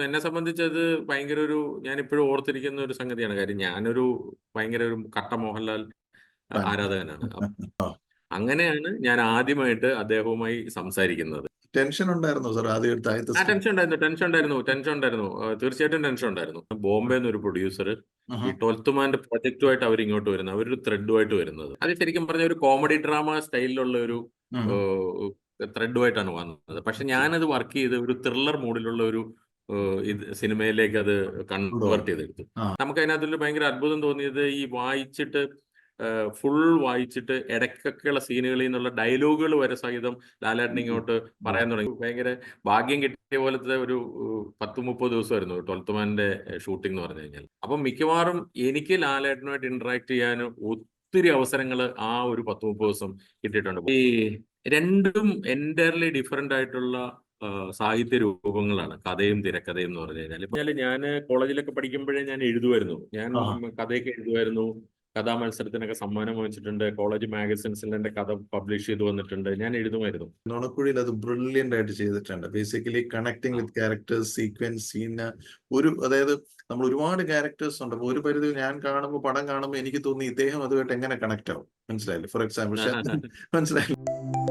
എന്നെ സംബന്ധിച്ച് അത് ഭയങ്കര ഒരു ഞാനിപ്പോഴും ഓർത്തിരിക്കുന്ന ഒരു സംഗതിയാണ്. കാര്യം ഞാനൊരു ഭയങ്കര ഒരു കട്ട മോഹൻലാൽ ഫാൻ. ആരാധകനാണ്. അങ്ങനെയാണ് ഞാൻ ആദ്യമായിട്ട് അദ്ദേഹവുമായി സംസാരിക്കുന്നത്. ടെൻഷൻ ഉണ്ടായിരുന്നോ സാർ ആദ്യം ആദ്യത്തെ ടെൻഷൻ ഉണ്ടായിരുന്നു. തീർച്ചയായിട്ടും ടെൻഷൻ ഉണ്ടായിരുന്നു. ബോംബെന്ന് ഒരു പ്രൊഡ്യൂസർ ഈ 12th മാന്റെ പ്രൊജക്റ്റുമായിട്ട് അവർ ഇങ്ങോട്ട് വരുന്നത്. അവരൊരു ത്രെഡുമായിട്ട് വരുന്നത്. അത് ശരിക്കും പറഞ്ഞ ഒരു കോമഡി ഡ്രാമ സ്റ്റൈലിലുള്ള ഒരു ത്രെഡുമായിട്ടാണ് വന്നത്. പക്ഷെ ഞാനത് വർക്ക് ചെയ്ത് ഒരു ത്രില്ലർ മൂഡിലുള്ള ഒരു ഇത് സിനിമയിലേക്ക് അത് കൺവേർട്ട് ചെയ്തെടുത്തു. നമുക്ക് അതിനകത്തൊരു ഭയങ്കര അത്ഭുതം തോന്നിയത് ഈ വായിച്ചിട്ട് ഫുൾ വായിച്ചിട്ട് ഇടയ്ക്കൊക്കെയുള്ള സീനുകളിൽ നിന്നുള്ള ഡയലോഗുകൾ വരെ സഹിതം ലാലേട്ടൻ ഇങ്ങോട്ട് പറയാൻ തുടങ്ങി. ഭയങ്കര ഭാഗ്യം കിട്ടിയ പോലത്തെ ഒരു 10-30 ദിവസമായിരുന്നു 12th മാന്റെ ഷൂട്ടിംഗ് എന്ന് പറഞ്ഞു കഴിഞ്ഞാൽ. അപ്പം മിക്കവാറും എനിക്ക് ലാലേട്ടനുമായിട്ട് ഇന്ററാക്ട് ചെയ്യാൻ ഒത്തിരി അവസരങ്ങൾ ആ ഒരു 10-30 ദിവസം കിട്ടിയിട്ടുണ്ട്. ഈ രണ്ടും എൻറ്റയർലി ഡിഫറെന്റ് ആയിട്ടുള്ള സാഹിത്യ രൂപങ്ങളാണ് കഥയും തിരക്കഥയും എന്ന് പറഞ്ഞു കഴിഞ്ഞാൽ. ഞാൻ കോളേജിലൊക്കെ പഠിക്കുമ്പോഴേ ഞാൻ എഴുതുമായിരുന്നു. ഞാൻ കഥയൊക്കെ എഴുതുമായിരുന്നു. കഥാമത്സരത്തിനൊക്കെ സമ്മാനം വാങ്ങിച്ചിട്ടുണ്ട്. കോളേജ് മാഗസിൻസിൽ എന്റെ കഥ പബ്ലിഷ് ചെയ്ത് വന്നിട്ടുണ്ട്. ഞാൻ എഴുതുമായിരുന്നു. നുണക്കുഴിയിൽ അത് ബ്രില്യന്റ് ആയിട്ട് ചെയ്തിട്ടുണ്ട്. ബേസിക്കലി കണക്ടിങ് വിത്ത് ക്യാരക്ടേഴ്സ്, സീക്വൻസ്, സീന്, അതായത് നമ്മൾ ഒരുപാട് ക്യാരക്ടേഴ്സ് ഉണ്ട്. അപ്പൊ ഒരു പരിധി ഞാൻ കാണുമ്പോൾ പടം കാണുമ്പോൾ എനിക്ക് തോന്നി ഇദ്ദേഹം അതുമായിട്ട് എങ്ങനെ കണക്ട് ആവും, മനസ്സിലായില്ലേ? ഫോർ എക്സാമ്പിൾ മനസ്സിലായില്ലേ?